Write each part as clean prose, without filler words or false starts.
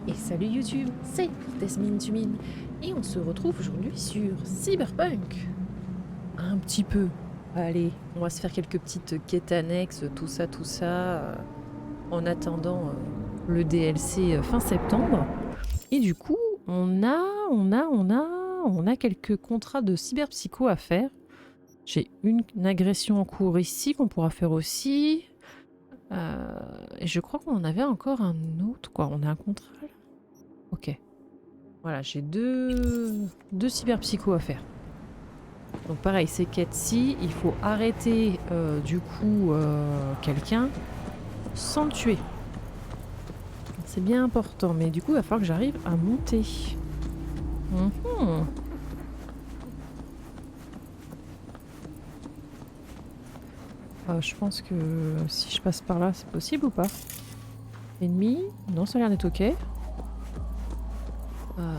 Et salut YouTube, c'est Desmine Tumine et on se retrouve aujourd'hui sur Cyberpunk. Un petit peu. Allez, on va se faire quelques petites quêtes annexes, tout ça, en attendant le DLC fin septembre. Et du coup, on a quelques contrats de cyberpsycho à faire. J'ai une agression en cours ici qu'on pourra faire aussi. Et je crois qu'on en avait encore un autre, quoi. On a un contrat là. Ok. Voilà, j'ai deux cyberpsychos à faire. Donc pareil, ces quêtes-ci, il faut arrêter du coup quelqu'un sans le tuer. C'est bien important, mais du coup, il va falloir que j'arrive à monter. Mhm. Je pense que si je passe par là, c'est possible ou pas? Ennemi? Non, ça a l'air d'être ok.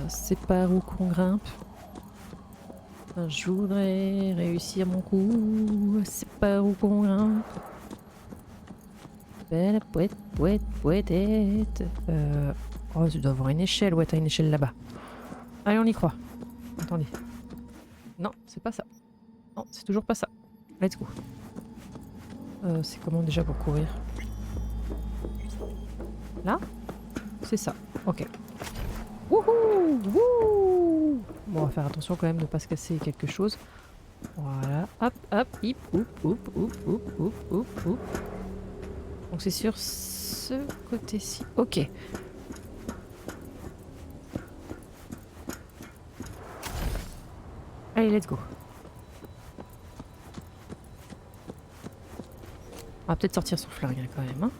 C'est par où qu'on grimpe? Je voudrais réussir mon coup. C'est par où qu'on grimpe? Belle poète, poètette. Oh, tu dois avoir une échelle. Ouais, t'as une échelle là-bas. Allez, on y croit. Attendez. Non, c'est pas ça. Non, c'est toujours pas ça. Let's go. C'est comment déjà pour courir? Là? C'est ça. Ok. Wouhou! Wouh! Bon, on va faire attention quand même de ne pas se casser quelque chose. Voilà. Hop, hop, hip, oup, oup, oup, oup, oup, oup, oup. Donc c'est sur ce côté-ci. Ok. Allez, let's go. On va peut-être sortir son flingue hein, quand même. Hein.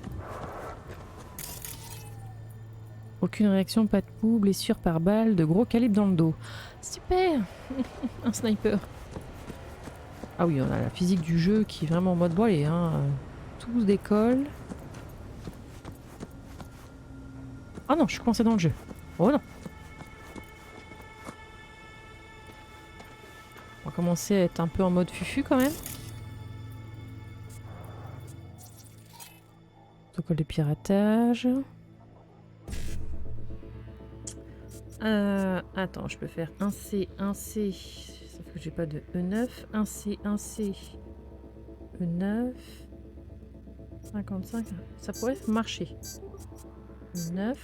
Aucune réaction, pas de pouls, blessure par balle, de gros calibre dans le dos. Super. Un sniper. Ah oui, on a la physique du jeu qui est vraiment en mode voilé. Hein. Tout se décolle. Ah non, je suis coincé dans le jeu. Oh non. On va commencer à être un peu en mode fufu quand même. Protocole de piratage. Attends, je peux faire 1C, 1C. Sauf que j'ai pas de E9. 1C, 1C. E9. 55. Ça pourrait marcher. 9.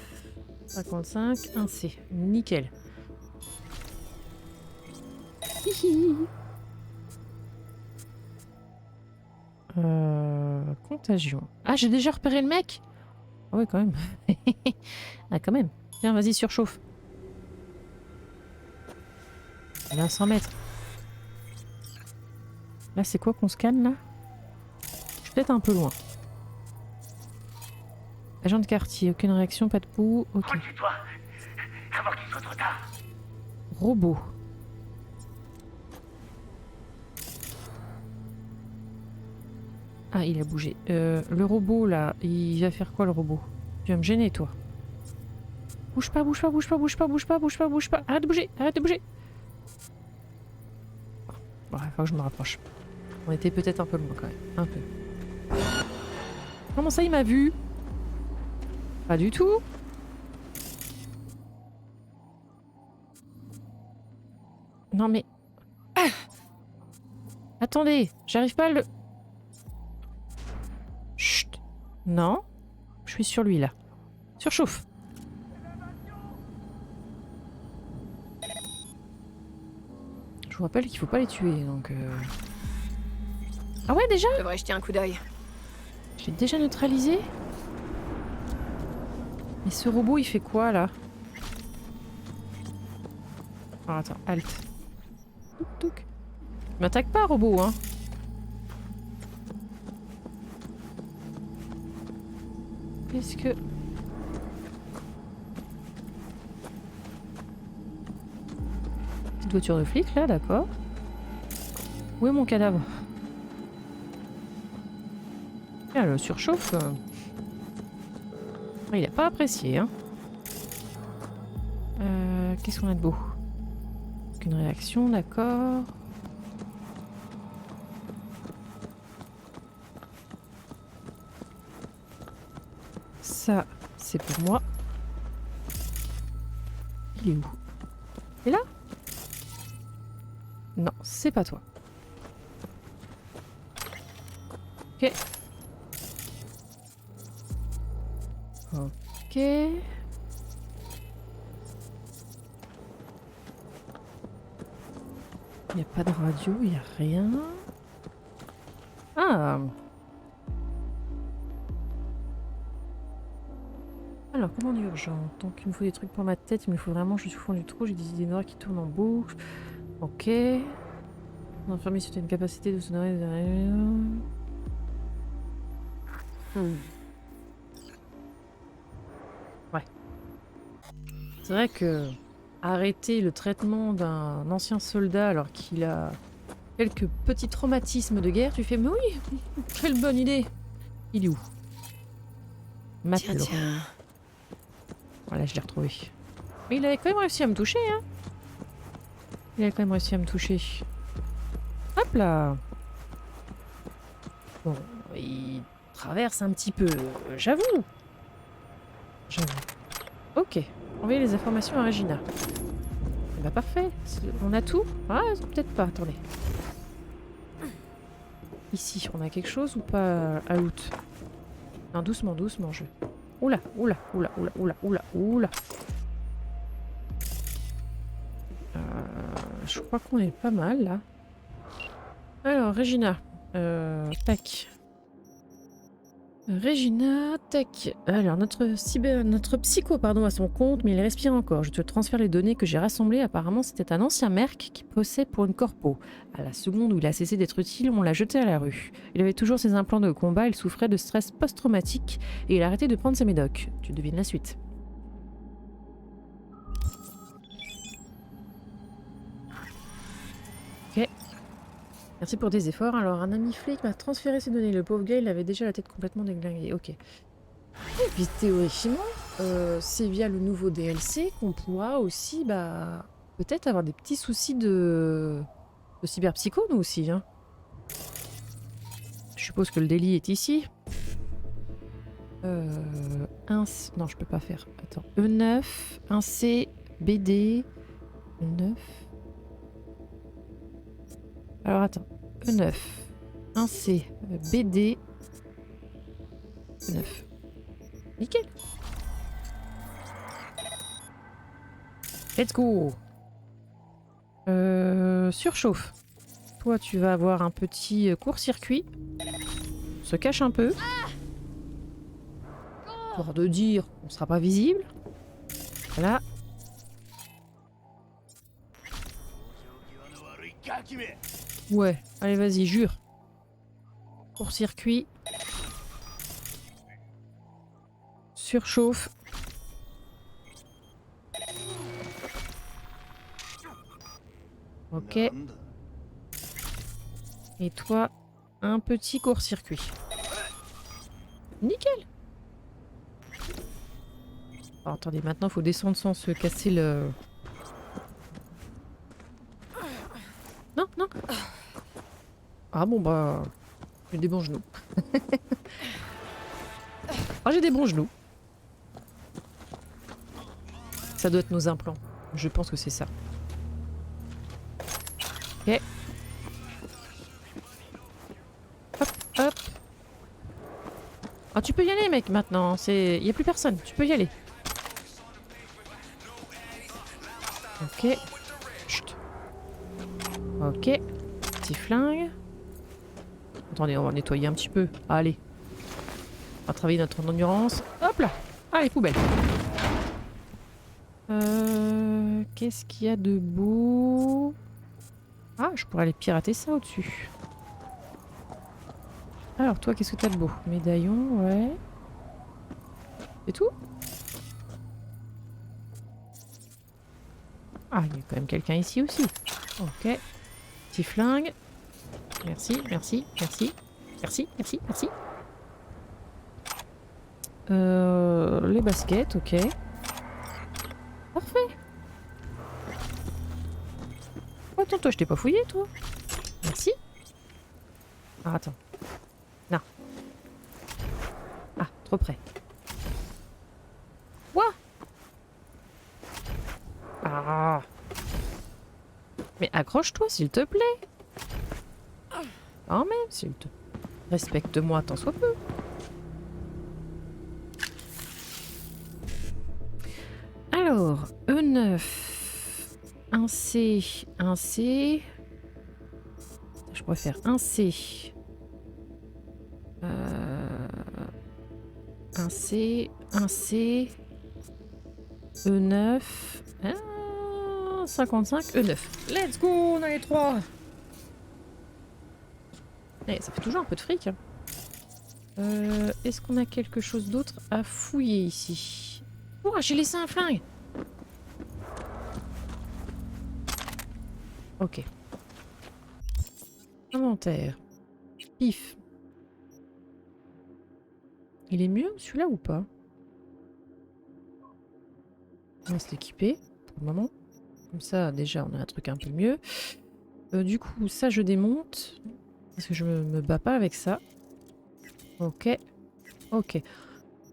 55. 1C. Nickel. Contagion. Ah, j'ai déjà repéré le mec. Ah ouais, quand même. Ah, quand même. Tiens, vas-y, surchauffe. Il est à 100 mètres. Là, c'est quoi qu'on scanne, là? Je suis peut-être un peu loin. Agent de quartier, aucune réaction, pas de pouls. Ok. Toi, avant qu'il soit trop tard. Robot. Ah, il a bougé. Le robot, là, il va faire quoi, le robot? Tu vas me gêner, toi. Bouge pas, bouge pas, bouge pas, bouge pas, bouge pas, bouge pas, bouge pas. Arrête de bouger, arrête de bouger. Bon, il faut que je me rapproche. On était peut-être un peu loin, quand même. Un peu. Comment ça, il m'a vu? Pas du tout. Non, mais... Ah, attendez, j'arrive pas à le... Chut. Non. Je suis sur lui, là. Surchauffe. Je vous rappelle qu'il faut pas les tuer, donc... Ah ouais, déjà? Je devrais jeter un coup d'œil. Je l'ai déjà neutralisé? Mais ce robot, il fait quoi, là? Alors, attends, halt. Touk touk. M'attaque pas, robot, hein. Qu'est-ce que... Petite voiture de flic, là, d'accord. Où est mon cadavre? Ah, le surchauffe. Il a pas apprécié, hein. Qu'est-ce qu'on a de beau? Aucune réaction, d'accord. Ça, c'est pour moi. Il est où? Il est là? Non, c'est pas toi. Ok. Ok. Il n'y a pas de radio, il n'y a rien. Ah. Alors, commande urgente. Donc, il me faut des trucs pour ma tête, il me faut vraiment, je suis au fond du trou, j'ai des idées noires qui tournent en boucle. Ok. L'infirmier, c'était une capacité de s'honorer. Ouais. C'est vrai que arrêter le traitement d'un ancien soldat alors qu'il a quelques petits traumatismes de guerre, tu fais mais oui, quelle bonne idée. Il est où? Matelot. Tiens. Voilà, je l'ai retrouvé. Mais il avait quand même réussi à me toucher, hein. Il avait quand même réussi à me toucher. Hop là. Bon, il traverse un petit peu, j'avoue. J'avoue. Ok, envoyer les informations à Regina. Eh bah parfait, on a tout? Ah, peut-être pas, attendez. Ici, on a quelque chose ou pas à out? Non, doucement, doucement, je... Oula, oula, oula, oula, oula, oula, oula. Je crois qu'on est pas mal, là. Alors, Regina. Tac. Regina, tac. Alors, notre psycho, pardon, a son compte, mais il respire encore. Je te transfère les données que j'ai rassemblées. Apparemment, c'était un ancien merc qui bossait pour une corpo. À la seconde où il a cessé d'être utile, on l'a jeté à la rue. Il avait toujours ses implants de combat, il souffrait de stress post-traumatique et il a arrêté de prendre ses médocs. Tu devines la suite. Ok. Merci pour tes efforts. Alors, un ami flic m'a transféré ces données. Le pauvre gars, il avait déjà la tête complètement déglinguée. Ok. Et puis, théoriquement, c'est via le nouveau DLC qu'on pourra aussi, bah, peut-être avoir des petits soucis de cyberpsycho, nous aussi, hein. Je suppose que le délit est ici. Non, je peux pas faire. Attends. E9, 1C, BD, E9... Alors attends, E9, 1C, BD, E9. Nickel. Let's go. Surchauffe. Toi, tu vas avoir un petit court-circuit. On se cache un peu. Pour de dire, on sera pas visible. Voilà. Ouais, allez vas-y, jure. Court-circuit. Surchauffe. Ok. Et toi, un petit court-circuit. Nickel. Alors, attendez, maintenant il faut descendre sans se casser le... Non, non. Ah bon bah... J'ai des bons genoux. Ah j'ai des bons genoux. Ça doit être nos implants. Je pense que c'est ça. Ok. Hop, hop. Ah tu peux y aller mec maintenant. Il n'y a plus personne. Tu peux y aller. Ok. Chut. Ok. Petit flingue. Attendez, on va nettoyer un petit peu. Allez. On va travailler notre endurance. Hop là. Allez, poubelle. Qu'est-ce qu'il y a de beau? Ah, je pourrais aller pirater ça au-dessus. Alors, toi, qu'est-ce que t'as de beau? Médaillon, ouais. C'est tout? Ah, il y a quand même quelqu'un ici aussi. Ok. Petit flingue. Merci, merci, merci. Merci, merci, merci. Les baskets, ok. Parfait. Oh, attends, toi, je t'ai pas fouillé, toi. Merci. Ah, attends. Non. Ah, trop près. Quoi? Ah. Mais accroche-toi, s'il te plaît. Quand même, s'il te... Respecte-moi tant soit peu. Alors, E9. Un C. Un C. Je préfère un C. Un C. Un C. E9. Ah, 55. E9. Let's go, on a les trois. Eh, ça fait toujours un peu de fric. Hein. Est-ce qu'on a quelque chose d'autre à fouiller ici? Oh, j'ai laissé un flingue. Ok. Inventaire. Pif. Il est mieux celui-là ou pas? On va se l'équiper pour le moment. Comme ça, déjà, on a un truc un peu mieux. Du coup, ça, je démonte. Parce que je me bats pas avec ça. Ok. Ok.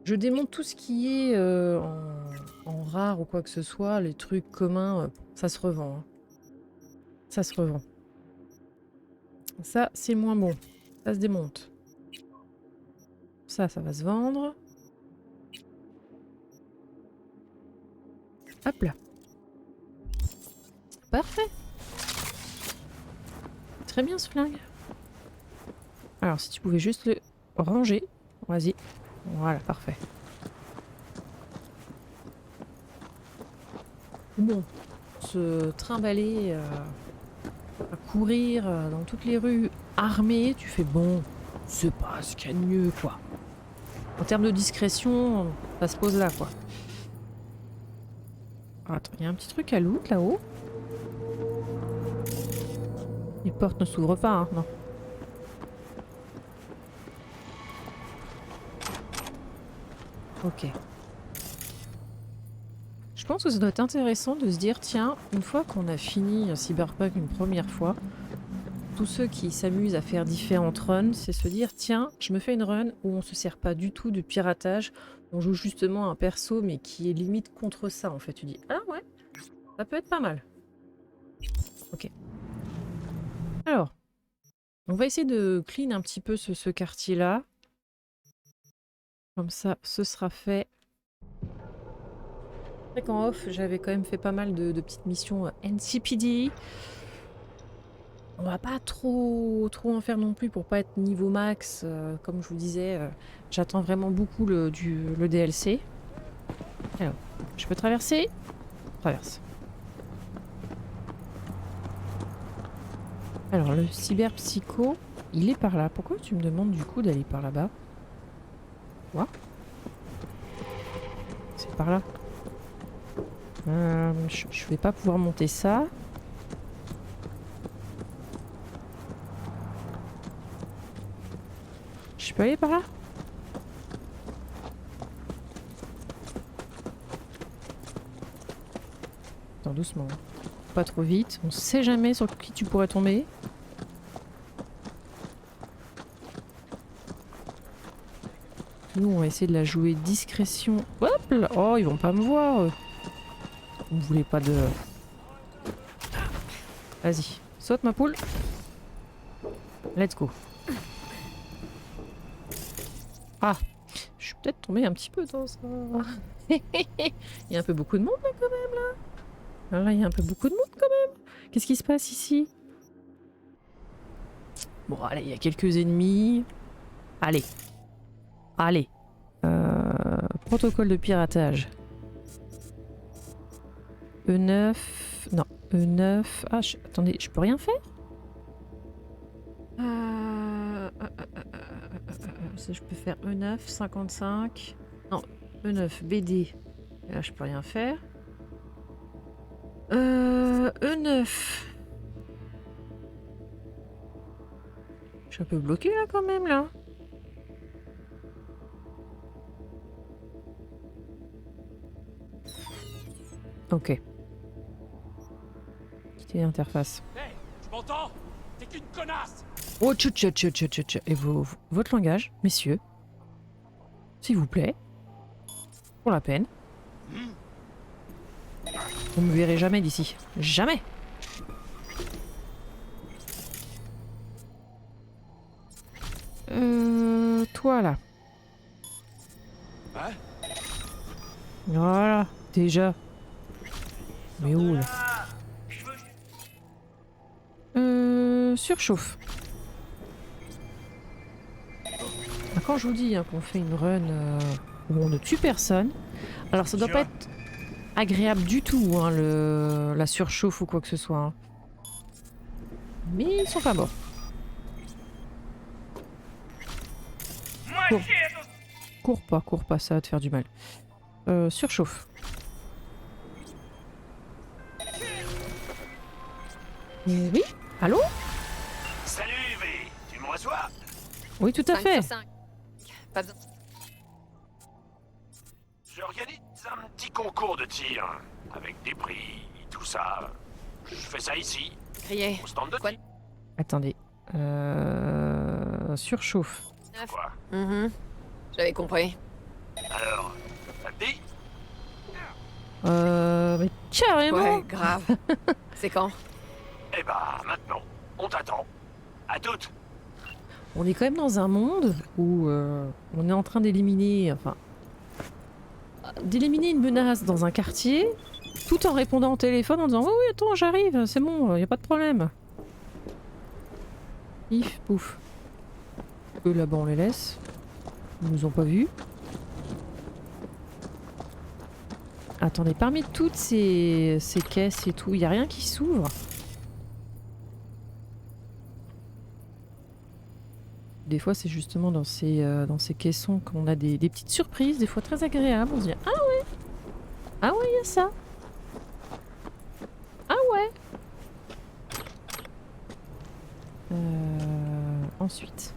Je démonte tout ce qui est en rare ou quoi que ce soit. Les trucs communs, ça se revend. Hein. Ça se revend. Ça, c'est moins bon. Ça se démonte. Ça va se vendre. Hop là. Parfait. Très bien ce flingue. Alors, si tu pouvais juste le ranger. Vas-y. Voilà, parfait. Bon, se trimballer, à courir dans toutes les rues armé, tu fais bon, c'est pas ce qu'il y a de mieux, quoi. En termes de discrétion, ça se pose là, quoi. Attends, il y a un petit truc à loot là-haut. Les portes ne s'ouvrent pas, hein, non. Ok. Je pense que ça doit être intéressant de se dire, tiens, une fois qu'on a fini Cyberpunk une première fois, tous ceux qui s'amusent à faire différentes runs, c'est se dire, tiens, je me fais une run où on se sert pas du tout de piratage, on joue justement un perso, mais qui est limite contre ça, en fait. Tu dis, ah ouais, ça peut être pas mal. Ok. Alors, on va essayer de clean un petit peu ce quartier-là. Comme ça, ce sera fait. C'est vrai qu'en off, j'avais quand même fait pas mal de petites missions NCPD. On va pas trop en faire non plus pour pas être niveau max. Comme je vous disais, j'attends vraiment beaucoup le DLC. Alors, je peux traverser? Traverse. Alors, le cyberpsycho, il est par là. Pourquoi tu me demandes du coup d'aller par là-bas? Quoi? C'est par là. Je vais pas pouvoir monter ça. Je peux aller par là? Attends, doucement. Pas trop vite. On sait jamais sur qui tu pourrais tomber. Nous, on va essayer de la jouer discrétion. Hop là. Oh, ils vont pas me voir. Vous voulez pas de... Vas-y. Saute, ma poule. Let's go. Ah, je suis peut-être tombée un petit peu dans ça. Il y a un peu beaucoup de monde là quand même là. Là, il y a un peu beaucoup de monde quand même. Qu'est-ce qui se passe ici? Bon, allez, il y a quelques ennemis. Allez. Allez. Protocole de piratage. E9. Non, E9. Ah, attendez, je peux rien faire? Ça, je peux faire E9, 55. Non, E9, BD. Et là, je peux rien faire. E9. Je suis un peu bloqué là quand même là. Ok. Quitter l'interface. Hey, tu m'entends? T'es qu'une connasse! Oh, et votre langage, messieurs. S'il vous plaît. Pour la peine. Vous me verrez jamais d'ici. Jamais. Toi là. Hein? Voilà, déjà. Mais où là? Surchauffe. Ah, quand je vous dis hein, qu'on fait une run où on ne tue personne, alors ça doit pas être agréable du tout, hein, la surchauffe ou quoi que ce soit. Hein. Mais ils sont pas morts. Cours pas, ça va te faire du mal. Surchauffe. Oui? Allô? Salut, V. Tu me reçois? Oui, tout à 5 fait. sur 5. Pas besoin. J'organise un petit concours de tir. Avec des prix, tout ça. Je fais ça ici, Crier. au stand de Quoi? tir. Attendez. Surchauffe. 9. Quoi? J'avais compris. Alors, ça te dit? Mais carrément. Ouais, grave. C'est quand? Eh bah, maintenant. On t'attend. À toutes. On est quand même dans un monde où on est en train d'éliminer, enfin, d'éliminer une menace dans un quartier, tout en répondant au téléphone en disant oui, oui, attends, j'arrive, c'est bon, y a pas de problème. Pif, pouf. Eux là-bas on les laisse. Ils nous ont pas vus. Attendez, parmi toutes ces caisses et tout, y a rien qui s'ouvre. Des fois, c'est justement dans ces caissons qu'on a des petites surprises, des fois très agréables. On se dit ah ouais, il y a ça. Ah ouais. Ensuite,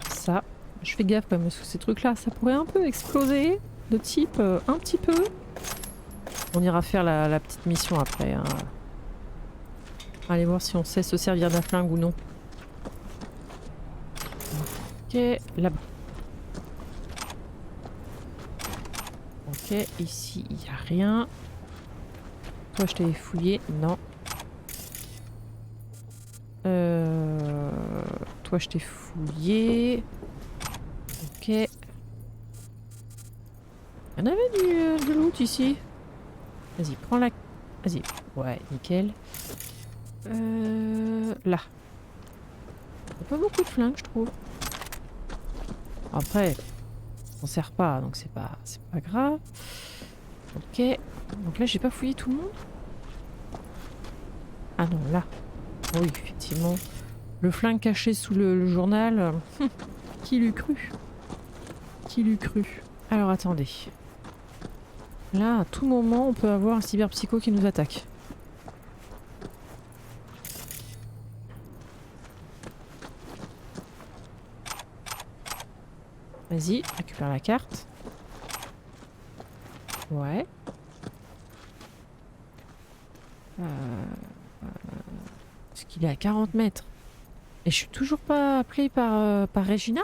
ça, je fais gaffe quand même parce que ces trucs-là, ça pourrait un peu exploser de type un petit peu. On ira faire la petite mission après. Hein. Allez voir si on sait se servir d'un flingue ou non. Ok, là-bas. Ok, ici, il n'y a rien. Toi, je t'avais fouillé. Non. Toi, je t'ai fouillé. Ok. Il y en avait du loot ici. Vas-y, prends la... Vas-y. Ouais, nickel. Là. Il n'y a pas beaucoup de flingues, je trouve. Après, on sert pas, donc c'est pas grave. Ok. Donc là, j'ai pas fouillé tout le monde. Ah non, là. Oui, effectivement. Le flingue caché sous le journal. Qui l'eût cru? Qui l'eût cru? Alors attendez. Là, à tout moment, on peut avoir un cyberpsycho qui nous attaque. Vas-y, récupère la carte. Ouais. Est-ce qu'il est à 40 mètres? Et je suis toujours pas appelée par Regina?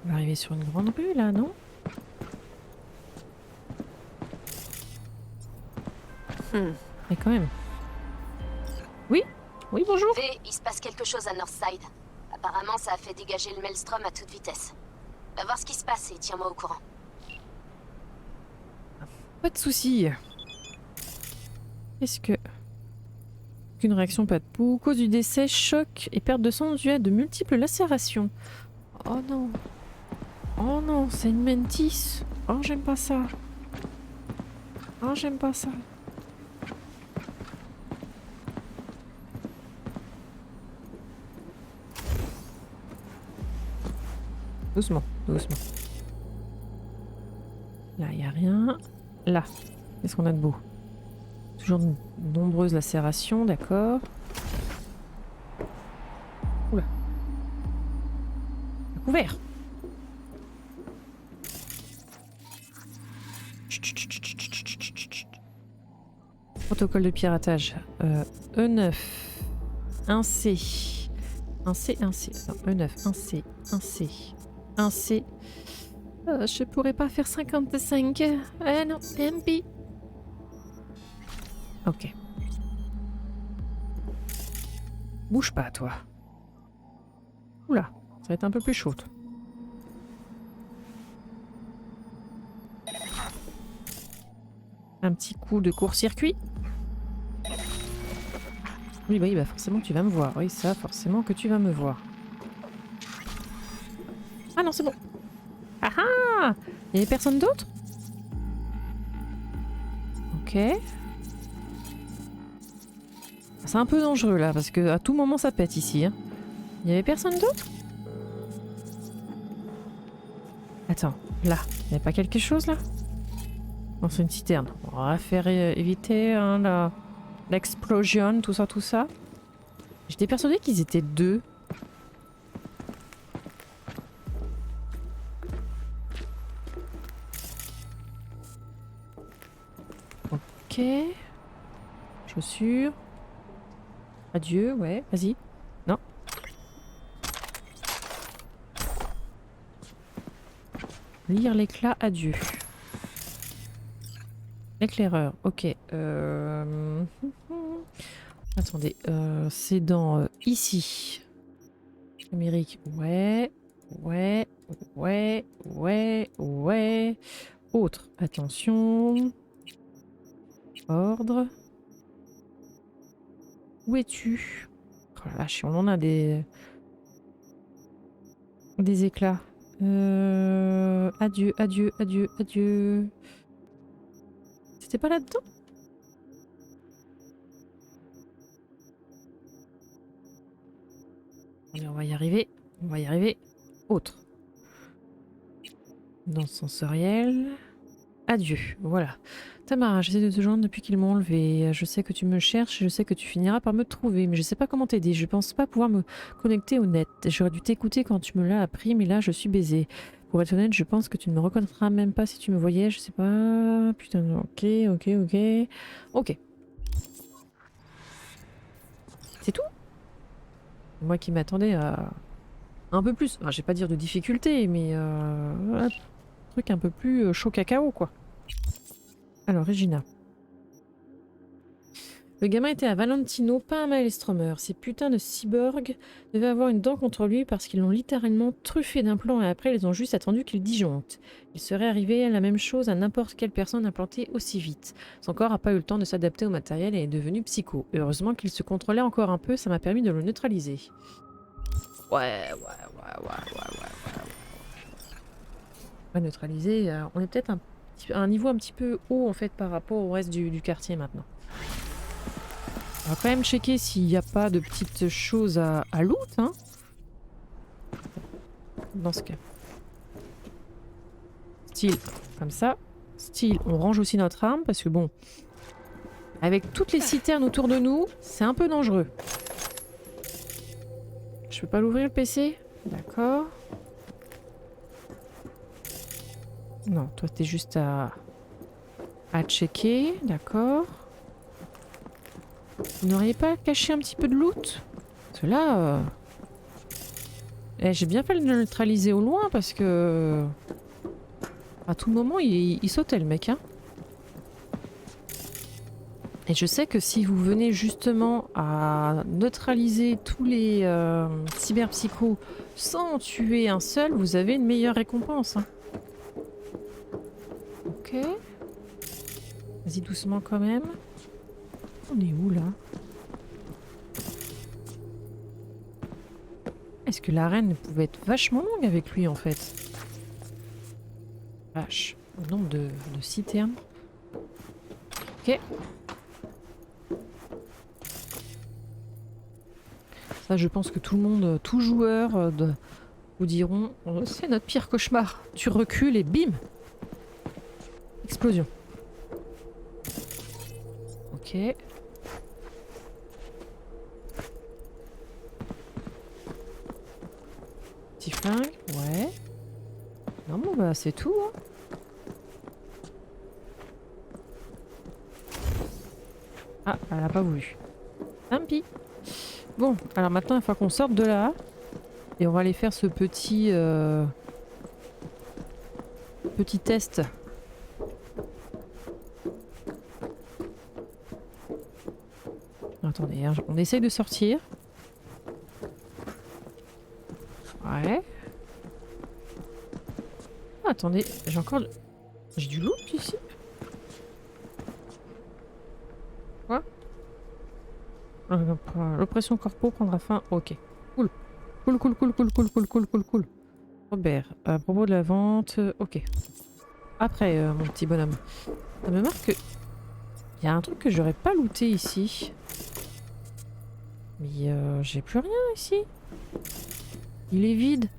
On va arriver sur une grande rue là, non? Mais quand même. Oui? Oui, bonjour. V, il se passe quelque chose à Northside. Apparemment, ça a fait dégager le Maelstrom à toute vitesse. Va voir ce qui se passe et tiens-moi au courant. Pas de soucis. Est-ce que... Aucune réaction, pas de pouls. Cause du décès, choc et perte de sang due à de multiples lacérations. Oh non. Oh non, c'est une mantis. Oh, j'aime pas ça. Oh, j'aime pas ça. Doucement, doucement. Là, il n'y a rien. Là, qu'est-ce qu'on a de beau? Toujours de nombreuses lacérations, d'accord. Oula. Couvert. Protocole de piratage. E9. 1C. Un C, un C. Attends, E9, un C, un C, un C. Je pourrais pas faire 55. Non, tant pis. Ok. Bouge pas, toi. Oula, ça va être un peu plus chaud. Un petit coup de court-circuit. Oui, bah forcément tu vas me voir. Oui, ça, forcément que tu vas me voir. Ah non, c'est bon. Ah ah! Il y avait personne d'autre? Ok. C'est un peu dangereux là, parce que à tout moment ça pète ici. Hein. Il y avait personne d'autre? Attends, là, il n'y avait pas quelque chose là? Non, c'est une citerne. On va faire éviter hein, l'explosion, tout ça, tout ça. J'étais persuadée qu'ils étaient deux. Ok. Chaussures. Adieu, ouais, vas-y. Non. Lire l'éclat, adieu. Éclaireur, ok. Attendez, c'est dans ici. Amérique, ouais. Ouais, ouais, ouais, ouais. Autre, attention. Ordre. Où es-tu? Oh la vache, on en a des éclats. Adieu, adieu, adieu, adieu. C'était pas là-dedans? Allez, on va y arriver. On va y arriver. Autre. Danse sensorielle. Adieu. Voilà. Tamara, j'essaie de te joindre depuis qu'ils m'ont enlevé. Je sais que tu me cherches et je sais que tu finiras par me trouver, mais je sais pas comment t'aider. Je pense pas pouvoir me connecter au net. J'aurais dû t'écouter quand tu me l'as appris, mais là je suis baisée. Pour être honnête, je pense que tu ne me reconnaîtras même pas si tu me voyais. Je sais pas. Putain, ok, ok, ok. Ok. C'est tout? Moi qui m'attendais à un peu plus. Enfin, je vais pas dire de difficulté, mais un truc un peu plus chaud cacao, quoi. Alors, Regina. Le gamin était à Valentino, pas à Maelstromer. Ces putains de cyborgs devaient avoir une dent contre lui parce qu'ils l'ont littéralement truffé d'implants et après ils ont juste attendu qu'il disjoncte. Il serait arrivé la même chose à n'importe quelle personne implantée aussi vite. Son corps n'a pas eu le temps de s'adapter au matériel et est devenu psycho. Heureusement qu'il se contrôlait encore un peu, ça m'a permis de le neutraliser. Ouais. Ouais, neutraliser, on est peut-être à un niveau un petit peu haut en fait par rapport au reste du quartier maintenant. On va quand même checker s'il n'y a pas de petites choses à loot, hein. Dans ce cas. Style, comme ça. Style, on range aussi notre arme parce que bon, avec toutes les citernes autour de nous, c'est un peu dangereux. Je peux pas l'ouvrir le PC? D'accord. Non, toi t'es juste à checker, d'accord. Vous n'auriez pas caché un petit peu de loot? Parce que là... j'ai bien fait de le neutraliser au loin parce que... À tout moment, il sautait le mec. Hein. Et je sais que si vous venez justement à neutraliser tous les cyberpsychos sans en tuer un seul, vous avez une meilleure récompense. Hein. Ok. Vas-y doucement quand même. On est où là? Est-ce que l'arène pouvait être vachement longue avec lui en fait? Vache, le nombre de citernes. Ok. Ça je pense que tout le monde, tout joueur vous diront c'est notre pire cauchemar. Tu recules et bim! Explosion. Ok. Petit flingue, ouais. Non, bon, bah c'est tout. Hein. Ah, elle a pas voulu. Tant pis. Bon, alors maintenant il faut qu'on sorte de là. Et on va aller faire ce petit... petit test. Attendez, hein, on essaye de sortir. Ouais. Ah, attendez, j'ai encore... J'ai du loot ici. Quoi? L'oppression corpo prendra fin. Ok. Cool. Cool, cool, cool, cool, cool, cool, cool, cool, cool. Robert, à propos de la vente... ok. Après, mon petit bonhomme. Ça me marque que... Il y a un truc que j'aurais pas looté ici. Mais j'ai plus rien ici. Il est vide.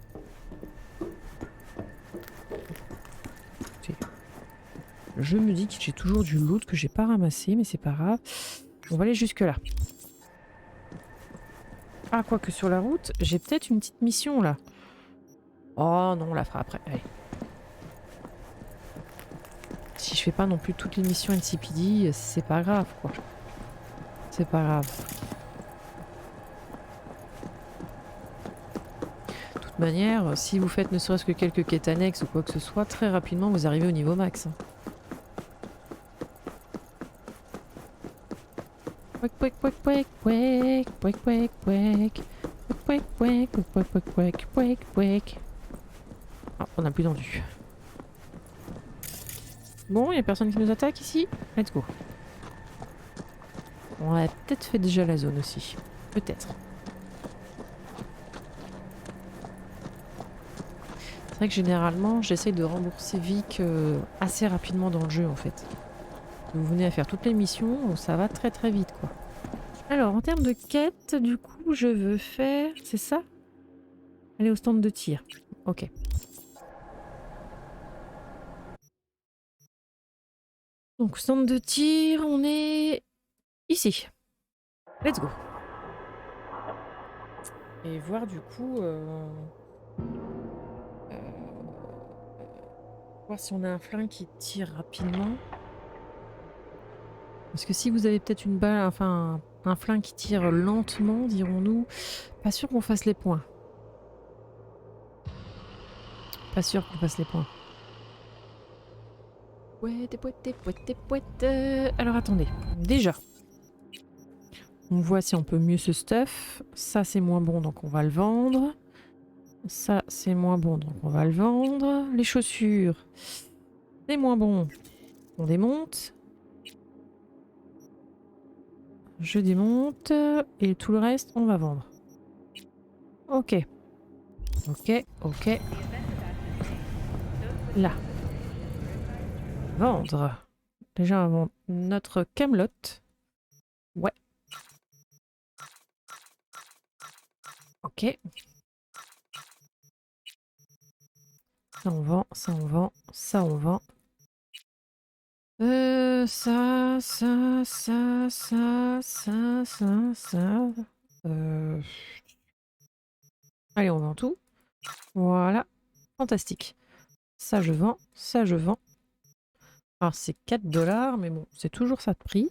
Je me dis que j'ai toujours du loot que j'ai pas ramassé, mais c'est pas grave. On va aller jusque là. Ah, quoique sur la route, j'ai peut-être une petite mission là. Oh non, on la fera après. Allez. Si je fais pas non plus toutes les missions NCPD, c'est pas grave quoi. C'est pas grave. De toute manière, si vous faites ne serait-ce que quelques quêtes annexes ou quoi que ce soit, très rapidement vous arrivez au niveau max. Ah, on n'a plus d'endu. Bon, il n'y a personne qui nous attaque ici. Let's go. On a peut-être fait déjà la zone aussi. Peut-être. C'est vrai que généralement, j'essaye de rembourser Vic assez rapidement dans le jeu en fait. Vous venez à faire toutes les missions, ça va très très vite quoi. Alors, en termes de quête, du coup, je veux faire... C'est ça? Aller au stand de tir. Ok. Donc, stand de tir, on est... ici. Let's go. Et voir du coup... voir si on a un flingue qui tire rapidement. Parce que si vous avez peut-être une balle... Enfin, un flingue qui tire lentement, dirons-nous, pas sûr qu'on fasse les points. Pas sûr qu'on fasse les points. Alors attendez, déjà, on voit si on peut mieux ce stuff. Ça c'est moins bon donc on va le vendre. Ça c'est moins bon donc on va le vendre. Les chaussures, c'est moins bon. On démonte. Je démonte et tout le reste on va vendre. Ok. Ok, ok. Là. Vendre. Déjà avant notre Camelot. Ouais. Ok. Ça on vend, ça on vend, ça on vend. Ça. Allez, on vend tout. Voilà. Fantastique. Ça je vends, ça je vends. Alors c'est 4 $, mais bon, c'est toujours ça de prix.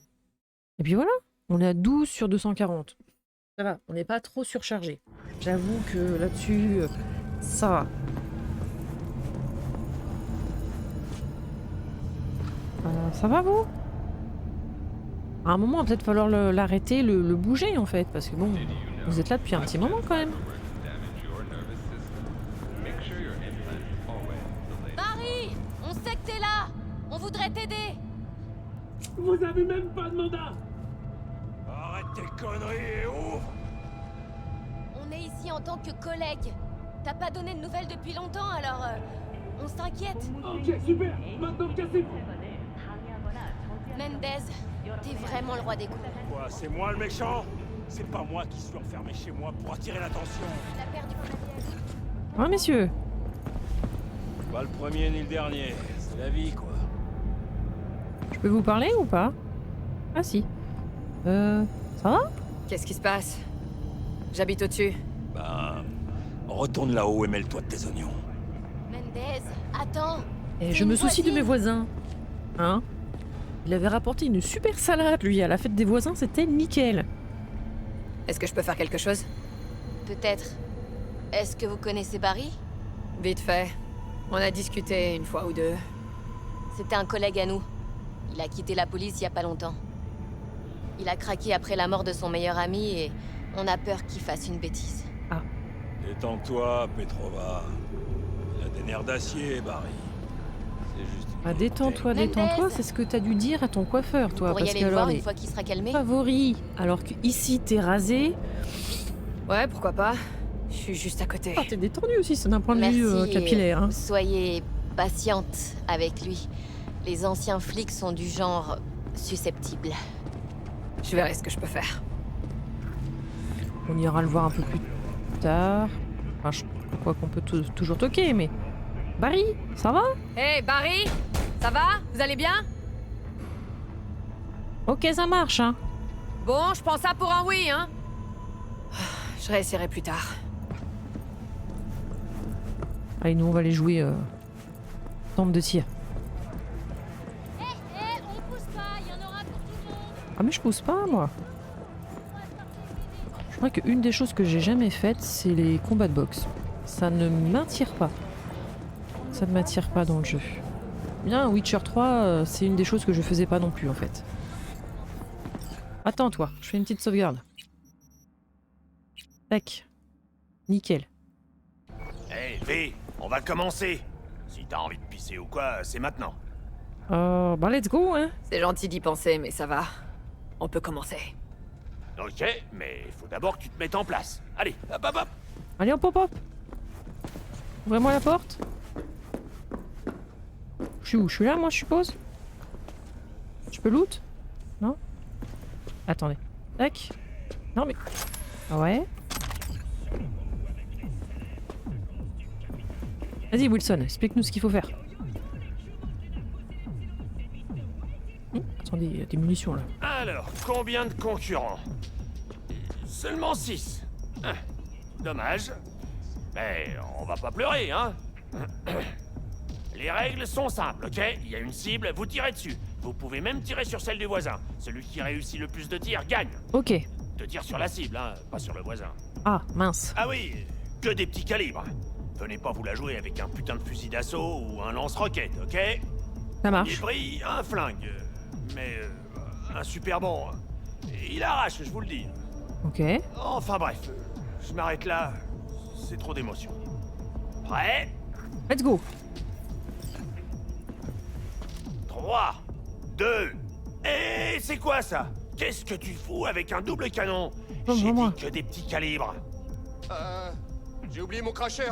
Et puis voilà, on est à 12 sur 240. Ça va, on n'est pas trop surchargé. J'avoue que là-dessus, ça va. Ça va vous? À un moment, il va peut-être falloir l'arrêter, le bouger en fait, parce que bon, vous êtes là depuis un petit moment quand même. Marie, on sait que t'es là. On voudrait t'aider. Vous avez même pas de mandat! Arrête tes conneries et ouvre! On est ici en tant que collègues. T'as pas donné de nouvelles depuis longtemps, alors on s'inquiète. Ok, super! Maintenant cassez-vous! Mendez, t'es vraiment le roi des coups. Quoi, c'est moi le méchant? C'est pas moi qui suis enfermé chez moi pour attirer l'attention. T'as perdu ton alliage. Ah messieurs, Pas le premier ni le dernier, c'est la vie quoi. je peux vous parler ou pas? Ah si. Ça va? Qu'est-ce qui se passe? J'habite au-dessus. Ben, retourne là-haut et mêle-toi de tes oignons. Mendez, attends. Et C'est je une me soucie de voisine. mes voisins. Hein? Il avait rapporté une super salade, lui, à la fête des voisins, c'était nickel. Est-ce que je peux faire quelque chose? Peut-être. Est-ce que vous connaissez Barry? Vite fait. On a discuté une fois ou deux. C'était un collègue à nous. Il a quitté la police il y a pas longtemps. Il a craqué après la mort de son meilleur ami et on a peur qu'il fasse une bêtise. Détends-toi, Petrova. Il a des nerfs d'acier, Barry. C'est juste une Ah, volonté. détends-toi, Mendez. détends-toi, c'est ce que t'as dû dire à ton coiffeur, toi. Vous pourriez Parce aller que le voir alors, une les fois qu'il sera calmé? favoris, alors que ici t'es rasé. Ouais, pourquoi pas. Je suis juste à côté. Ah, t'es détendu aussi, c'est d'un point de Merci. vue capillaire. Hein. Soyez patiente avec lui. Les anciens flics sont du genre susceptibles. Je verrai ce que je peux faire. On ira le voir un peu plus tard. Enfin, je crois qu'on peut toujours toquer, mais... Barry, ça va? Hey, Barry! Ça va? Vous allez bien? Ok, ça marche, hein. Bon, je prends ça pour un oui, hein? Je réessayerai plus tard. Allez, nous, on va aller jouer... Tente de tir. On pousse pas, il y en aura pour tout le monde. Ah, mais je pousse pas, moi. Je crois qu'une des choses que j'ai jamais faites, c'est les combats de boxe. Ça ne m'attire pas. Ça ne m'attire pas dans le jeu. Bien, Witcher 3, c'est une des choses que je faisais pas non plus, en fait. Attends, toi, je fais une petite sauvegarde. Tac. Nickel. Hey, V, on va commencer. Si t'as envie de pisser ou quoi, c'est maintenant. Bah, let's go, hein. C'est gentil d'y penser, mais ça va. On peut commencer. Ok, mais faut d'abord que tu te mettes en place. Allez, hop hop hop. Allez, hop, hop, hop. Ouvrez-moi la porte. Je suis où? Je suis là, moi, je suppose? Je peux loot? Non? Attendez. Tac. Non, mais... Ah ouais. Vas-y, Wilson, explique-nous ce qu'il faut faire. Attendez, il y a des munitions, là. Alors, combien de concurrents? Seulement 6. Dommage. Mais on va pas pleurer, hein. Les règles sont simples, ok? Il y a une cible, vous tirez dessus. Vous pouvez même tirer sur celle du voisin. Celui qui réussit le plus de tirs gagne. Ok. De tir sur la cible, hein, pas sur le voisin. Ah, mince. Ah oui, que des petits calibres. Venez pas vous la jouer avec un putain de fusil d'assaut ou un lance-roquette, ok? Ça Il marche. brille, un flingue. Mais un super bon. Il arrache, je vous le dis. Ok. Enfin bref, je m'arrête là. C'est trop d'émotion. Prêt? Let's go. 3, 2... Et c'est quoi ça? Qu'est-ce que tu fous avec un double canon? Oh, J'ai moi. dit que des petits calibres. J'ai oublié mon crasher.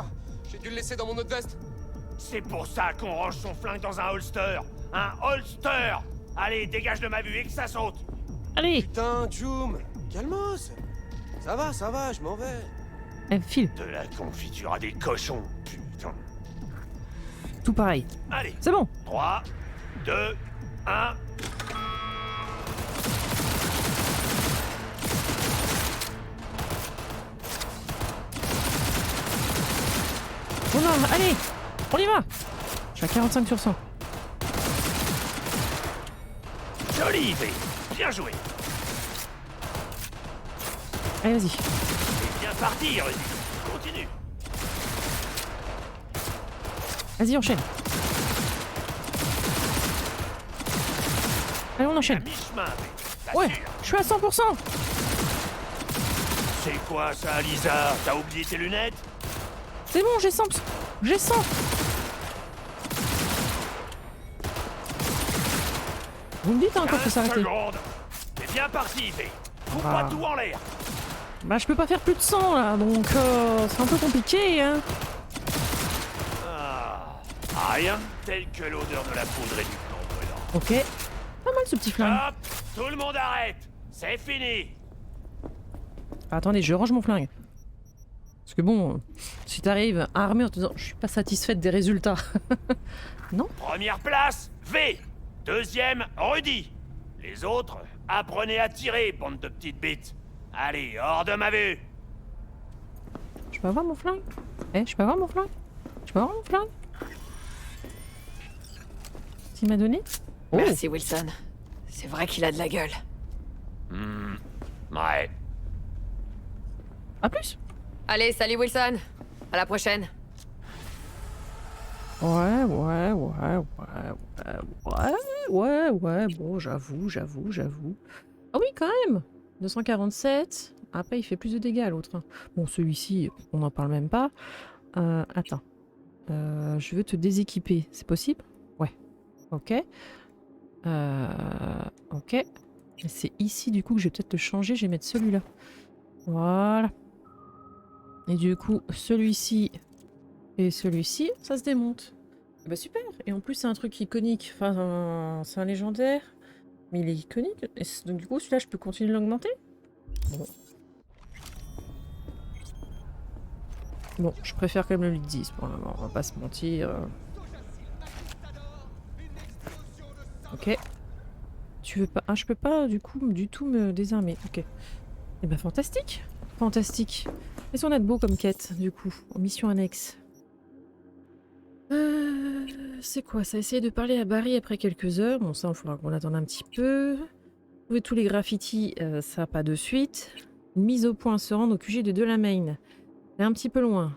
J'ai dû le laisser dans mon autre veste. C'est pour ça qu'on range son flingue dans un holster. Un holster! Allez, dégage de ma vue et que ça saute. Allez. Putain, Joom, calmos. Ça va, je m'en vais. Eh, file. De la confiture à des cochons, putain. Tout pareil. Allez, C'est bon. 3, 2, 1... Oh non, allez. On y va. Je suis à 45 sur 100. Joli, V. Bien joué. Allez, vas-y. C'est bien parti, Rudy. Continue. Vas-y, enchaîne. Allez, on À enchaîne. mi-chemin, V. Ouais, T'assures. je suis à 100%. C'est quoi ça, Lisa? T'as oublié tes lunettes? C'est bon, j'ai 100. J'ai 100. Vous me dites hein, quand faut 15 s'arrêter. secondes. C'est bien parti, V. Fous Ah. pas tout en l'air. Bah, je peux pas faire plus de 100 là, donc c'est un peu compliqué, hein. Ah, rien de tel que l'odeur de la poudre et du plomb brûlant. Ok. Pas mal ce petit flingue. Hop, tout le monde arrête. C'est fini. Attendez, je range mon flingue. Parce que bon, si t'arrives armé en te disant je suis pas satisfaite des résultats. Non? Première place, V. Deuxième, Rudy. Les autres, apprenez à tirer, bande de petites bites. Allez, hors de ma vue. Je peux avoir mon flingue? Eh, je peux avoir mon flingue? Je peux avoir mon flingue? S'il m'a donné? Oh. Merci, Wilson. C'est vrai qu'il a de la gueule. Ouais. À plus. Allez, salut Wilson. À la prochaine. Ouais, bon, j'avoue. Ah oui, quand même 247. Après, il fait plus de dégâts, l'autre. Hein. Bon, celui-ci, on n'en parle même pas. Attends. Je veux te déséquiper. C'est possible? Ouais. Ok. Ok. Et c'est ici, du coup, que je vais peut-être le changer. Je vais mettre celui-là. Voilà. Et du coup, celui-ci et celui-ci, ça se démonte. Bah super. Et en plus, c'est un truc iconique. Enfin, c'est un légendaire. Mais il est iconique. Et donc du coup, celui-là, je peux continuer de l'augmenter? Bon. Bon, je préfère quand même le 10 pour le moment, on va pas se mentir. Ok. Tu veux pas... Ah, je peux pas, du coup, du tout me désarmer. Ok. Eh ben, fantastique. Fantastique. Qu'est-ce qu'on a de beau comme quête, du coup, en mission annexe? C'est quoi ça? Essayer de parler à Barry après quelques heures. Bon, ça, il faudra qu'on attende un petit peu. Trouver tous les graffitis, ça pas de suite. Mise au point, se rendre au QG de Delamain. C'est un petit peu loin.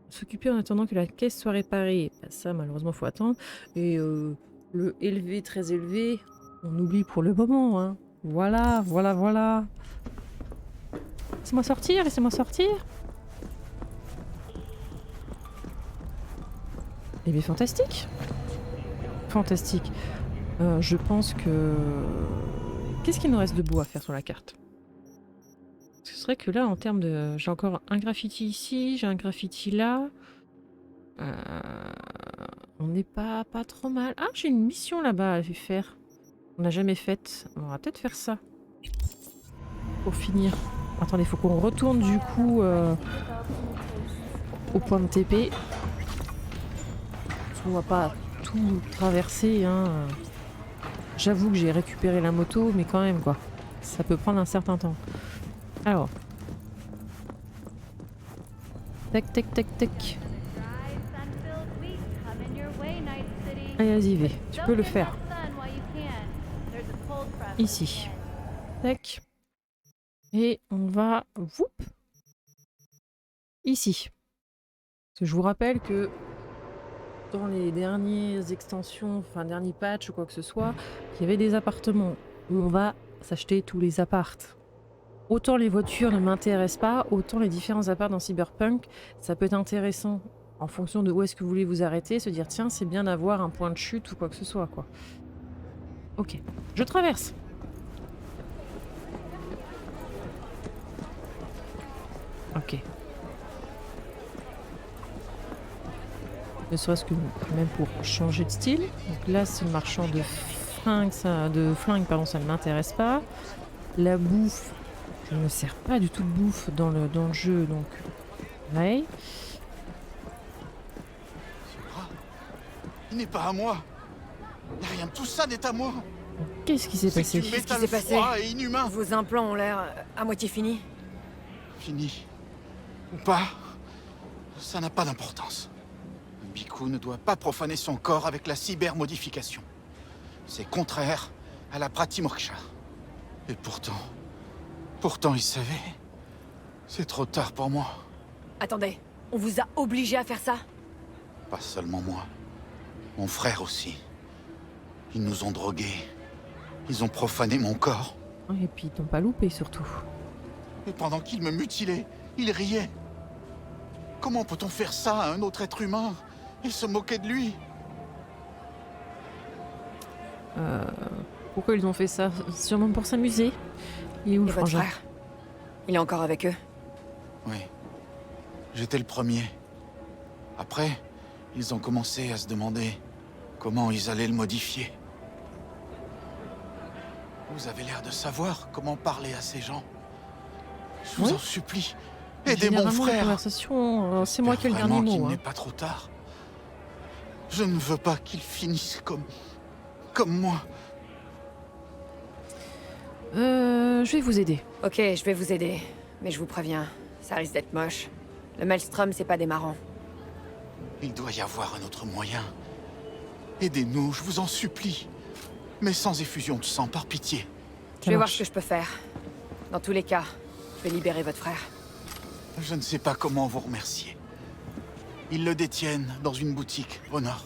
S'occuper en attendant que la caisse soit réparée. Bah, ça, malheureusement, faut attendre. Et le élevé, très élevé, on oublie pour le moment. Hein. Voilà. Laissez-moi sortir. Eh bien, fantastique. Je pense que... Qu'est-ce qu'il nous reste de beau à faire sur la carte? Ce serait que là, en termes de... J'ai encore un graffiti ici, j'ai un graffiti là. On n'est pas trop mal. Ah, j'ai une mission là-bas à faire. On n'a jamais faite. On va peut-être faire ça. Pour finir. Attendez, il faut qu'on retourne du coup au point de TP. Parce qu'on va pas tout traverser. Hein. J'avoue que j'ai récupéré la moto, mais quand même quoi. Ça peut prendre un certain temps. Alors. Tac. Allez, vas-y, V. Tu peux le faire. Ici. Tac. Et on va... Whoop. Ici. Parce que je vous rappelle que dans les dernières extensions, enfin derniers patchs ou quoi que ce soit, il y avait des appartements. On va s'acheter tous les appartes. Autant les voitures ne m'intéressent pas, autant les différents apparts dans Cyberpunk, ça peut être intéressant en fonction de où est-ce que vous voulez vous arrêter, se dire tiens, c'est bien d'avoir un point de chute ou quoi que ce soit, quoi. Ok, je traverse. Ok. Ne serait-ce que même pour changer de style. Donc là, c'est le marchand de flingues, ça ne m'intéresse pas. La bouffe, je ne me sers pas du tout de bouffe dans le jeu, donc ouais. Il n'est pas à moi. Rien de tout ça n'est à moi. Qu'est-ce qui s'est passé? Qu'est-ce qui s'est passé? Et inhumain. Vos implants ont l'air à moitié finis. Fini. Ou pas, ça n'a pas d'importance. Biku ne doit pas profaner son corps avec la cybermodification. C'est contraire à la Pratimoksha. Et pourtant il savait. C'est trop tard pour moi. Attendez, on vous a obligé à faire ça? Pas seulement moi. Mon frère aussi. Ils nous ont drogués. Ils ont profané mon corps. Et puis ils t'ont pas loupé surtout. Et pendant qu'ils me mutilaient, ils riaient. Comment peut-on faire ça à un autre être humain et se moquer de lui? Pourquoi ils ont fait ça? Sûrement pour s'amuser. Il est où le Et votre frangin? frère? Il est encore avec eux? Oui. J'étais le premier. Après, ils ont commencé à se demander comment ils allaient le modifier. Vous avez l'air de savoir comment parler à ces gens. Je vous en supplie, aidez mon Généralement, les frère. conversations, c'est moi qui ai le Vraiment dernier qu'il mot. n'est Hein. pas trop tard. Je ne veux pas qu'il finisse comme moi. Je vais vous aider. Ok, je vais vous aider. Mais je vous préviens, ça risque d'être moche. Le Maelstrom, c'est pas démarrant. Il doit y avoir un autre moyen. Aidez-nous, je vous en supplie. Mais sans effusion de sang, par pitié. Je vais voir ce que je peux faire. Dans tous les cas, je vais libérer votre frère. Je ne sais pas comment vous remercier. Ils le détiennent dans une boutique au nord.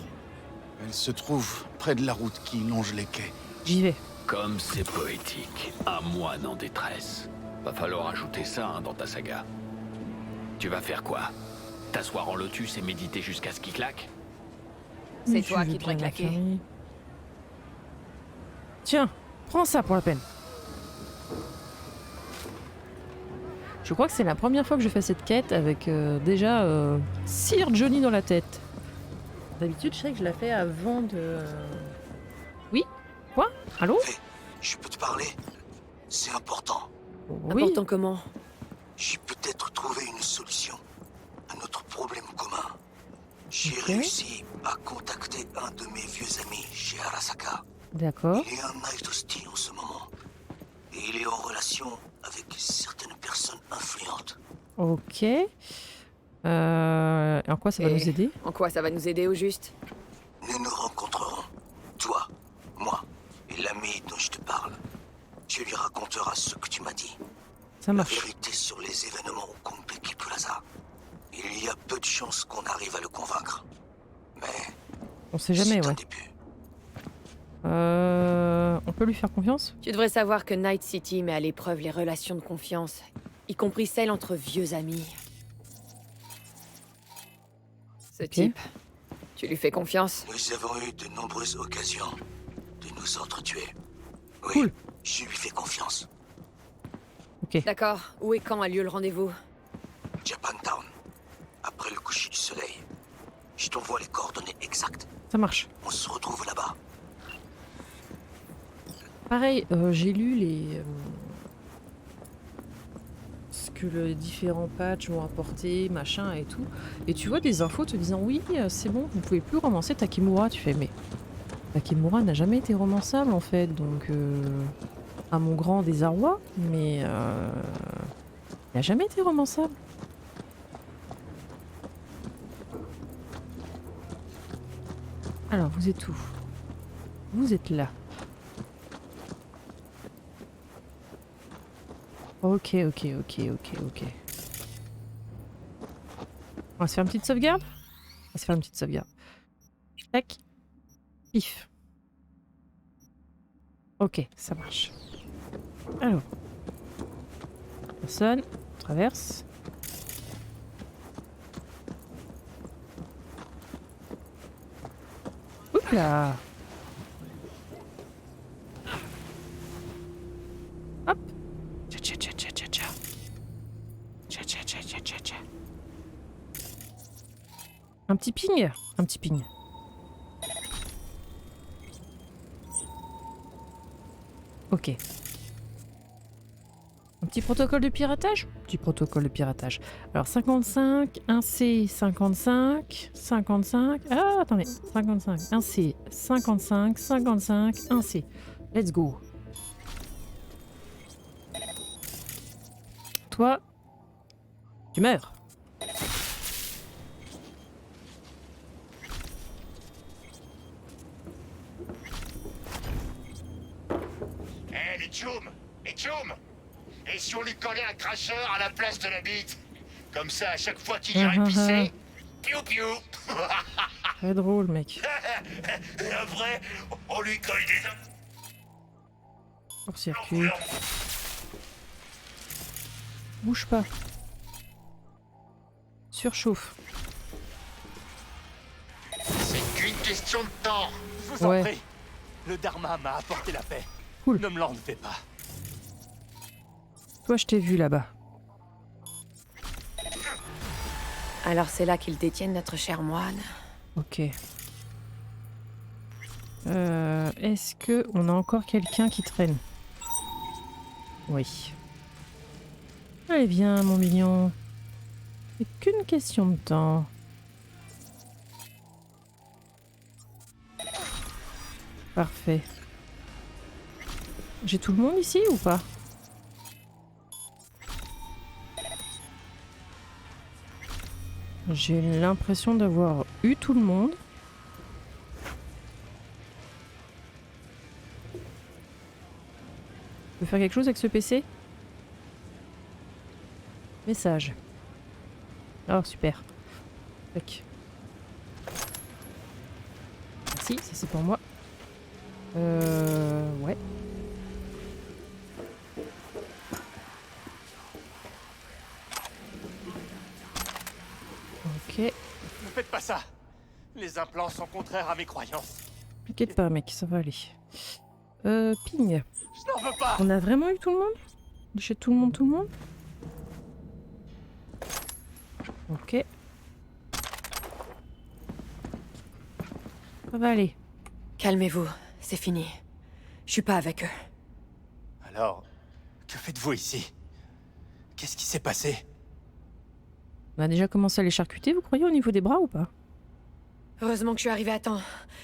Elle se trouve près de la route qui longe les quais. J'y vais. Comme c'est poétique, un moine en détresse. Va falloir ajouter ça hein, dans ta saga. Tu vas faire quoi? T'asseoir en lotus et méditer jusqu'à ce qu'il claque? C'est Je toi veux qui devrais bien la claquer. famille. Tiens, prends ça pour la peine. Je crois que c'est la première fois que je fais cette quête avec déjà Sir Johnny dans la tête. D'habitude, je sais que je la fais avant de... Oui? Quoi? Allô? Je peux te parler? C'est important. Oui. Important comment? J'ai peut-être trouvé une solution à notre problème commun. J'ai Ok. réussi à contacter un de mes vieux amis chez Arasaka. D'accord. Il est un Night Hostile en ce moment. Et il est en relation avec certaines personnes influentes. Ok. En quoi ça va Et nous aider? En quoi ça va nous aider au juste? Nous nous rencontrerons, toi, moi et l'ami dont je te parle. Tu lui raconteras ce que tu m'as dit. Ça La marche. vérité sur les événements au Konpeki Plaza. Il y a peu de chances qu'on arrive à le convaincre. Mais On sait jamais, c'est un ouais. début. On peut lui faire confiance? Tu devrais savoir que Night City met à l'épreuve les relations de confiance, y compris celles entre vieux amis. Ce type, tu lui fais confiance? Nous avons eu de nombreuses occasions de nous entretuer. Oui, Cool. je lui fais confiance. D'accord. Où et quand a lieu le rendez-vous? Japantown. Après le coucher du soleil. Je t'envoie les coordonnées exactes. Ça marche. On se retrouve là-bas. Pareil, j'ai lu les... ce que les différents patchs ont apporté, machin et tout. Et tu vois des infos te disant oui, c'est bon, vous pouvez plus romancer Takemura. Tu fais mais Takemura n'a jamais été romançable en fait, donc à mon grand désarroi, mais il n'a jamais été romançable. Alors vous êtes où? Vous êtes là. Ok. On va se faire une petite sauvegarde. Tac. Pif. Ok, ça marche. Alors. Personne. On traverse. Oups là. Hop. Un petit ping. Un petit ping. Ok. Un petit protocole de piratage? Petit protocole de piratage. Alors 55, 1C, 55, 55. Ah, attendez. 55, 1C, 55, 55, 1C. Let's go. Toi, tu meurs. Eh, les tchoums! Les tchoums! Et si on lui collait un cracheur à la place de la bite? Comme ça, à chaque fois qu'il irait pisser, piou piou! Très drôle, mec. Et après, on lui colle des... Court-circuit. Bouge pas. Surchauffe. C'est qu'une question de temps! Je vous en Ouais. prie. Le Dharma m'a apporté la paix. Cool. Ne me l'enlevez pas. Toi, je t'ai vu là-bas. Alors c'est là qu'ils détiennent notre cher moine. Ok. Est-ce que on a encore quelqu'un qui traîne? Oui. Allez, viens, mon mignon. C'est qu'une question de temps. Parfait. J'ai tout le monde ici ou pas? J'ai l'impression d'avoir eu tout le monde. Je peux faire quelque chose avec ce PC? Message. Oh, super. Tac. Merci, ça c'est pour moi. Ouais. Ok. Ne faites pas ça. Les implants sont contraires à mes croyances. T'inquiète pas, mec, ça va aller. Ping. Je n'en veux pas. On a vraiment eu tout le monde? Chez tout le monde? Ok. Ça va aller. Calmez-vous, c'est fini. Je suis pas avec eux. Alors, que faites-vous ici? Qu'est-ce qui s'est passé? On a déjà commencé à les charcuter, vous croyez, au niveau des bras ou pas? Heureusement que je suis arrivé à temps.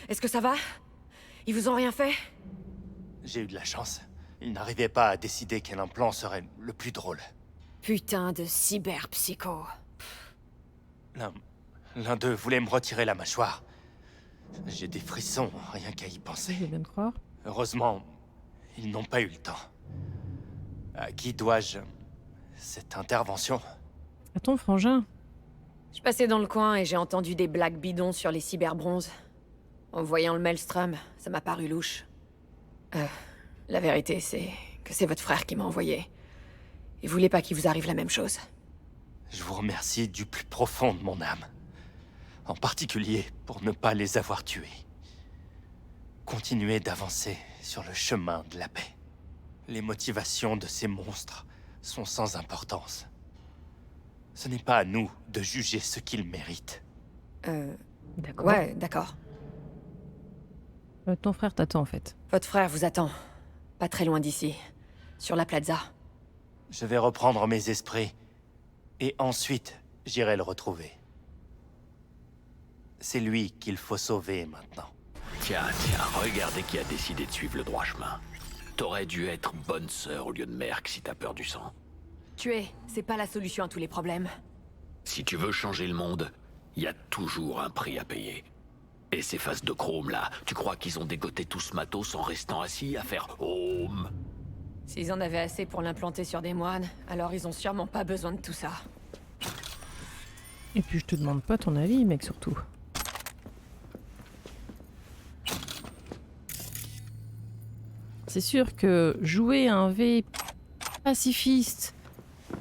Est-ce que ça va? Ils vous ont rien fait? J'ai eu de la chance. Ils n'arrivaient pas à décider quel implant serait le plus drôle. Putain de cyberpsycho. L'un d'eux voulait me retirer la mâchoire. J'ai des frissons, rien qu'à y penser. Je vais bien me croire. Heureusement, ils n'ont pas eu le temps. À qui dois-je cette intervention? À ton frangin. Je passais dans le coin et j'ai entendu des blagues bidons sur les cyberbronzes. En voyant le Maelstrom, ça m'a paru louche. La vérité, c'est que c'est votre frère qui m'a envoyé. Il voulait pas qu'il vous arrive la même chose. Je vous remercie du plus profond de mon âme. En particulier pour ne pas les avoir tués. Continuez d'avancer sur le chemin de la paix. Les motivations de ces monstres sont sans importance. Ce n'est pas à nous de juger ce qu'ils méritent. D'accord. Ouais, d'accord. Ton frère t'attend en fait. Votre frère vous attend. Pas très loin d'ici. Sur la plaza. Je vais reprendre mes esprits. Et ensuite, j'irai le retrouver. C'est lui qu'il faut sauver maintenant. Tiens, regardez qui a décidé de suivre le droit chemin. T'aurais dû être bonne sœur au lieu de merc si t'as peur du sang. Tuer, c'est pas la solution à tous les problèmes. Si tu veux changer le monde, il y a toujours un prix à payer. Et ces faces de chrome là, tu crois qu'ils ont dégoté tout ce matos en restant assis à faire home? S'ils en avaient assez pour l'implanter sur des moines, alors ils ont sûrement pas besoin de tout ça. Et puis je te demande pas ton avis, mec, surtout. C'est sûr que jouer un V pacifiste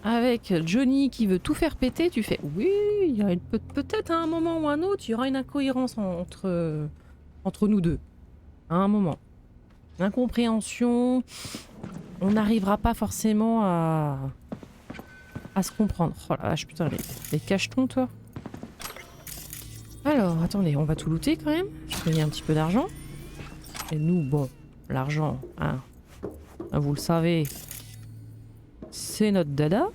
avec Johnny qui veut tout faire péter, tu fais oui, il y a peut-être à un moment ou un autre, il y aura une incohérence entre nous deux. À un moment. Incompréhension, on n'arrivera pas forcément à se comprendre. Oh la vache, putain, les cachetons, toi. Alors, attendez, on va tout looter quand même. Je vais gagner un petit peu d'argent. Et nous, bon, l'argent, hein, vous le savez, c'est notre dada.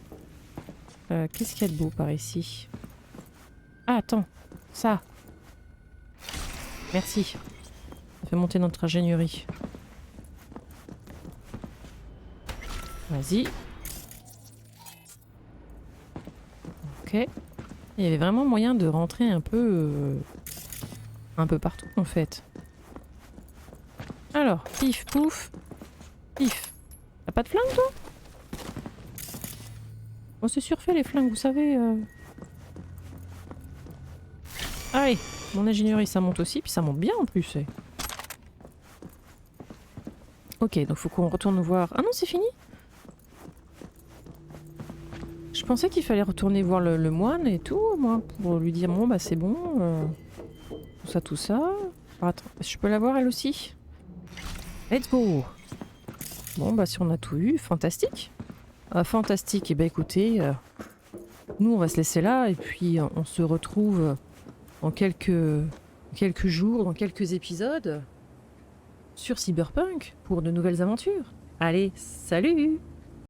Qu'est-ce qu'il y a de beau par ici? Ah, attends, ça. Merci. Ça fait monter notre ingénierie. Vas-y. Ok. Il y avait vraiment moyen de rentrer un peu partout en fait. Alors, pif, pouf, pif. T'as pas de flingue toi? Oh, c'est surfait les flingues, vous savez. Allez, mon ingénierie ça monte aussi, puis ça monte bien en plus. Ok, donc faut qu'on retourne voir... Ah non, c'est fini? Je pensais qu'il fallait retourner voir le moine et tout, moi, pour lui dire bon bah c'est bon, tout ça. Alors, attends, je peux la voir elle aussi? Let's go! Bon bah si on a tout eu, fantastique! Fantastique, et bah écoutez, nous on va se laisser là et puis on se retrouve dans quelques jours, dans quelques épisodes sur Cyberpunk pour de nouvelles aventures. Allez, salut!